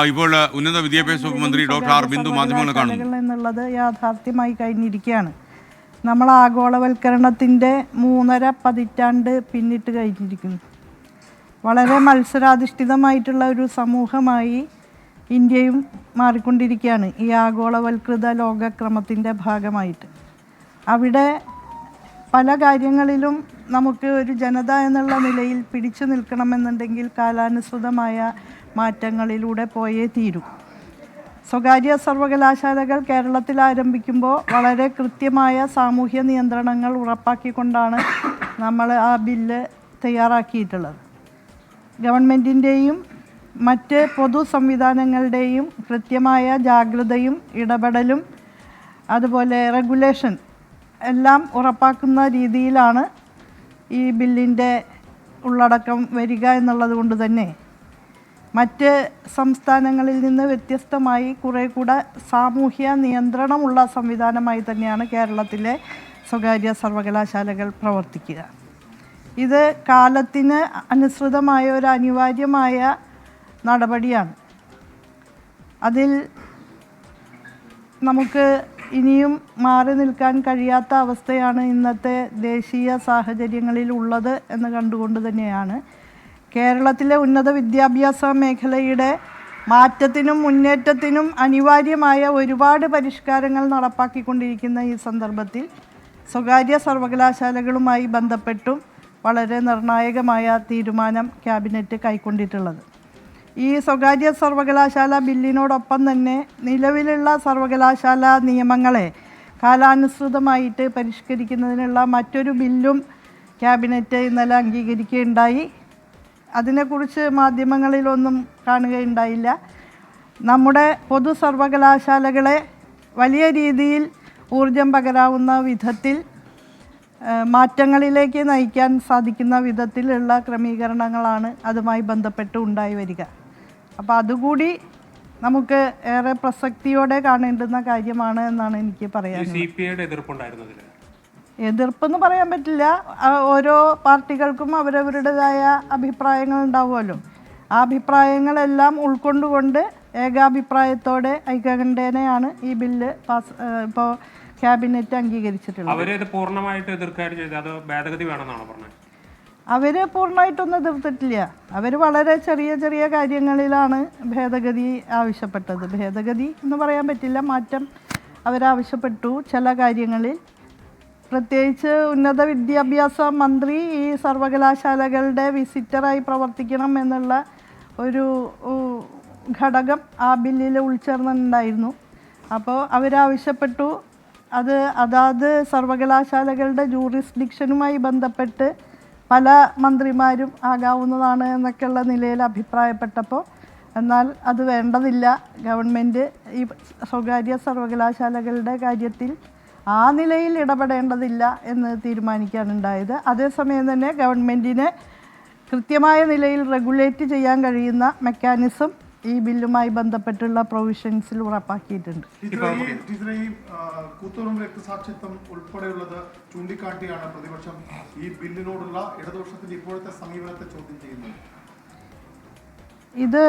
ഇപ്പോൾ ഉന്നത വിദ്യാഭ്യാസ വകുപ്പ് മന്ത്രി ഡോക്ടർ ആർ ബിന്ദു മാധ്യമങ്ങളെ കാണുന്നു എന്നുള്ളത് യാഥാർത്ഥ്യമായി കഴിഞ്ഞിരിക്കുകയാണ്. നമ്മൾ ആഗോളവൽക്കരണത്തിൻ്റെ 3.5 പതിറ്റാണ്ട് പിന്നിട്ട് കഴിഞ്ഞിരിക്കുന്നു. വളരെ മത്സരാധിഷ്ഠിതമായിട്ടുള്ള ഒരു സമൂഹമായി ഇന്ത്യയും മാറിക്കൊണ്ടിരിക്കുകയാണ് ഈ ആഗോളവൽകൃത ലോകക്രമത്തിൻ്റെ ഭാഗമായിട്ട്. അവിടെ പല കാര്യങ്ങളിലും നമുക്ക് ഒരു ജനത എന്നുള്ള നിലയിൽ പിടിച്ചു നിൽക്കണമെന്നുണ്ടെങ്കിൽ കാലാനുസൃതമായ മാറ്റങ്ങളിലൂടെ പോയേ തീരൂ. സ്വകാര്യ സർവകലാശാലകൾ കേരളത്തിൽ ആരംഭിക്കുമ്പോൾ വളരെ കൃത്യമായ സാമൂഹ്യ നിയന്ത്രണങ്ങൾ ഉറപ്പാക്കിക്കൊണ്ടാണ് നമ്മൾ ആ ബില്ല് തയ്യാറാക്കിയിട്ടുള്ളത്. ഗവൺമെൻറ്റിൻ്റെയും മറ്റ് പൊതു സംവിധാനങ്ങളുടെയും കൃത്യമായ ജാഗ്രതയും ഇടപെടലും അതുപോലെ റെഗുലേഷൻ എല്ലാം ഉറപ്പാക്കുന്ന രീതിയിലാണ് ഈ ബില്ലിൻ്റെ ഉള്ളടക്കം വരിക എന്നുള്ളത് കൊണ്ട് തന്നെ മറ്റ് സംസ്ഥാനങ്ങളിൽ നിന്ന് വ്യത്യസ്തമായി കുറേ കൂടെ സാമൂഹ്യ നിയന്ത്രണമുള്ള സംവിധാനമായി തന്നെയാണ് കേരളത്തിലെ സ്വകാര്യ സർവകലാശാലകൾ പ്രവർത്തിക്കുക. ഇത് കാലത്തിന് അനുസൃതമായ ഒരു അനിവാര്യമായ നടപടിയാണ്. അതിൽ നമുക്ക് ഇനിയും മാറി നിൽക്കാൻ കഴിയാത്ത അവസ്ഥയാണ് ഇന്നത്തെ ദേശീയ സാഹചര്യങ്ങളിൽ ഉള്ളത് എന്ന് കണ്ടുകൊണ്ട് തന്നെയാണ് കേരളത്തിലെ ഉന്നത വിദ്യാഭ്യാസ മേഖലയുടെ മാറ്റത്തിനും മുന്നേറ്റത്തിനും അനിവാര്യമായ ഒരുപാട് പരിഷ്കാരങ്ങൾ നടപ്പാക്കിക്കൊണ്ടിരിക്കുന്ന ഈ സന്ദർഭത്തിൽ സ്വകാര്യ സർവകലാശാലകളുമായി ബന്ധപ്പെട്ടും വളരെ നിർണായകമായ തീരുമാനം ക്യാബിനറ്റ് കൈക്കൊണ്ടിട്ടുള്ളത്. ഈ സ്വകാര്യ സർവകലാശാല ബില്ലിനോടൊപ്പം തന്നെ നിലവിലുള്ള സർവകലാശാല നിയമങ്ങളെ കാലാനുസൃതമായിട്ട് പരിഷ്കരിക്കുന്നതിനുള്ള മറ്റൊരു ബില്ലും ക്യാബിനറ്റ് ഇന്നലെ അംഗീകരിക്കുകയുണ്ടായി. അതിനെക്കുറിച്ച് മാധ്യമങ്ങളിലൊന്നും കാണുകയുണ്ടായില്ല. നമ്മുടെ പൊതു സർവകലാശാലകളെ വലിയ രീതിയിൽ ഊർജം പകരാവുന്ന വിധത്തിൽ മാറ്റങ്ങളിലേക്ക് നയിക്കാൻ സാധിക്കുന്ന വിധത്തിലുള്ള ക്രമീകരണങ്ങളാണ് അതുമായി ബന്ധപ്പെട്ട് ഉണ്ടായി വരിക. അപ്പോൾ അതുകൂടി നമുക്ക് ഏറെ പ്രസക്തിയോടെ കാണേണ്ടുന്ന കാര്യമാണ് എന്നാണ് എനിക്ക് പറയാനുള്ളത്. എതിർപ്പെന്ന് പറയാൻ പറ്റില്ല. ഓരോ പാർട്ടികൾക്കും അവരവരുടേതായ അഭിപ്രായങ്ങൾ ഉണ്ടാവുമല്ലോ. ആ അഭിപ്രായങ്ങളെല്ലാം ഉൾക്കൊണ്ടുകൊണ്ട് ഏകാഭിപ്രായത്തോടെ ഐക്യകണ്ഠേനയാണ് ഈ ബില്ല് ഇപ്പോൾ ക്യാബിനറ്റ് അംഗീകരിച്ചിട്ടുള്ളത്. അവർ പൂർണ്ണമായിട്ടൊന്നും എതിർത്തിട്ടില്ല. അവർ വളരെ ചെറിയ ചെറിയ കാര്യങ്ങളിലാണ് ഭേദഗതി ആവശ്യപ്പെട്ടത്. ഭേദഗതി എന്ന് പറയാൻ പറ്റില്ല, മാറ്റം അവരാവശ്യപ്പെട്ടു ചില കാര്യങ്ങളിൽ. പ്രത്യേകിച്ച് ഉന്നത വിദ്യാഭ്യാസ മന്ത്രി ഈ സർവകലാശാലകളുടെ വിസിറ്ററായി പ്രവർത്തിക്കണം എന്നുള്ള ഒരു ഘടകം ആ ബില്ലിൽ ഉൾച്ചേർന്നിട്ടുണ്ടായിരുന്നു. അപ്പോൾ അവരാവശ്യപ്പെട്ടു അത് അതാത് സർവകലാശാലകളുടെ ജൂറിസ്ഡിക്ഷനുമായി ബന്ധപ്പെട്ട് പല മന്ത്രിമാരും ആകാവുന്നതാണ് എന്നൊക്കെയുള്ള നിലയിൽ അഭിപ്രായപ്പെട്ടപ്പോൾ എന്നാൽ അത് വേണ്ടതില്ല, ഗവൺമെൻറ് ഈ സ്വകാര്യ സർവകലാശാലകളുടെ കാര്യത്തിൽ ആ നിലയിൽ ഇടപെടേണ്ടതില്ല എന്ന് തീരുമാനിക്കാനുണ്ടായത്. അതേസമയം തന്നെ ഗവൺമെൻറ്റിനെ കൃത്യമായ നിലയിൽ റെഗുലേറ്റ് ചെയ്യാൻ കഴിയുന്ന മെക്കാനിസം ഈ ബില്ലുമായി ബന്ധപ്പെട്ടുള്ള പ്രൊവിഷൻസിൽ ഉറപ്പാക്കിയിട്ടുണ്ട്. രക്തസാക്ഷിത്വം ഉൾപ്പെടെയുള്ളത് ചൂണ്ടിക്കാട്ടിയാണ് പ്രതിപക്ഷം ഈ ബില്ലിനോടുള്ള ഇടതുപക്ഷത്തിന്റെ ഇപ്പോഴത്തെ സമീപനത്തെ ചോദ്യം ചെയ്യുന്നത്. ഇത്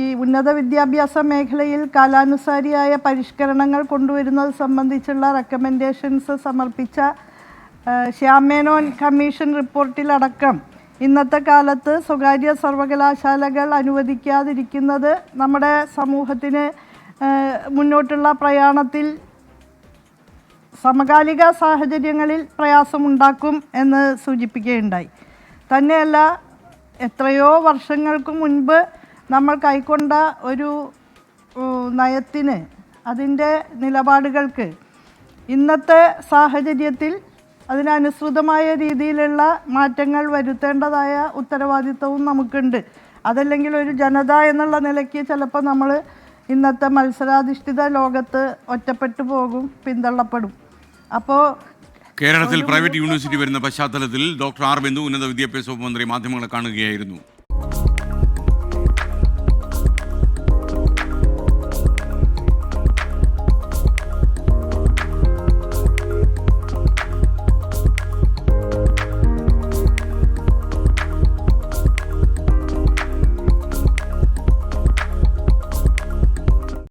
ഈ ഉന്നത വിദ്യാഭ്യാസ മേഖലയിൽ കാലാനുസാരിയായ പരിഷ്കരണങ്ങൾ കൊണ്ടുവരുന്നത് സംബന്ധിച്ചുള്ള റെക്കമെൻഡേഷൻസ് സമർപ്പിച്ച ശ്യാം മേനോൻ കമ്മീഷൻ റിപ്പോർട്ടിലടക്കം ഇന്നത്തെ കാലത്ത് സ്വകാര്യ സർവകലാശാലകൾ അനുവദിക്കാതിരിക്കുന്നത് നമ്മുടെ സമൂഹത്തിന് മുന്നോട്ടുള്ള പ്രയാണത്തിൽ സമകാലിക സാഹചര്യങ്ങളിൽ പ്രയാസമുണ്ടാക്കും എന്ന് സൂചിപ്പിക്കുകയുണ്ടായി. തന്നെയല്ല, എത്രയോ വർഷങ്ങൾക്ക് മുൻപ് നമ്മൾ കൈക്കൊണ്ട ഒരു നയത്തിന്, അതിൻ്റെ നിലപാടുകൾക്ക് ഇന്നത്തെ സാഹചര്യത്തിൽ അതിനനുസൃതമായ രീതിയിലുള്ള മാറ്റങ്ങൾ വരുത്തേണ്ടതായ ഉത്തരവാദിത്വവും നമുക്കുണ്ട്. അതല്ലെങ്കിൽ ഒരു ജനത എന്നുള്ള നിലയ്ക്ക് ചിലപ്പോൾ നമ്മൾ ഇന്നത്തെ മത്സരാധിഷ്ഠിത ലോകത്ത് ഒറ്റപ്പെട്ടു പോകും, പിന്തള്ളപ്പെടും. അപ്പോൾ കേരളത്തിൽ പ്രൈവറ്റ് യൂണിവേഴ്സിറ്റി വരുന്ന പശ്ചാത്തലത്തിൽ ഡോക്ടർ ആർ ബിന്ദു ഉന്നത വിദ്യാഭ്യാസ വകുപ്പ് മന്ത്രി മാധ്യമങ്ങളെ കാണുകയായിരുന്നു.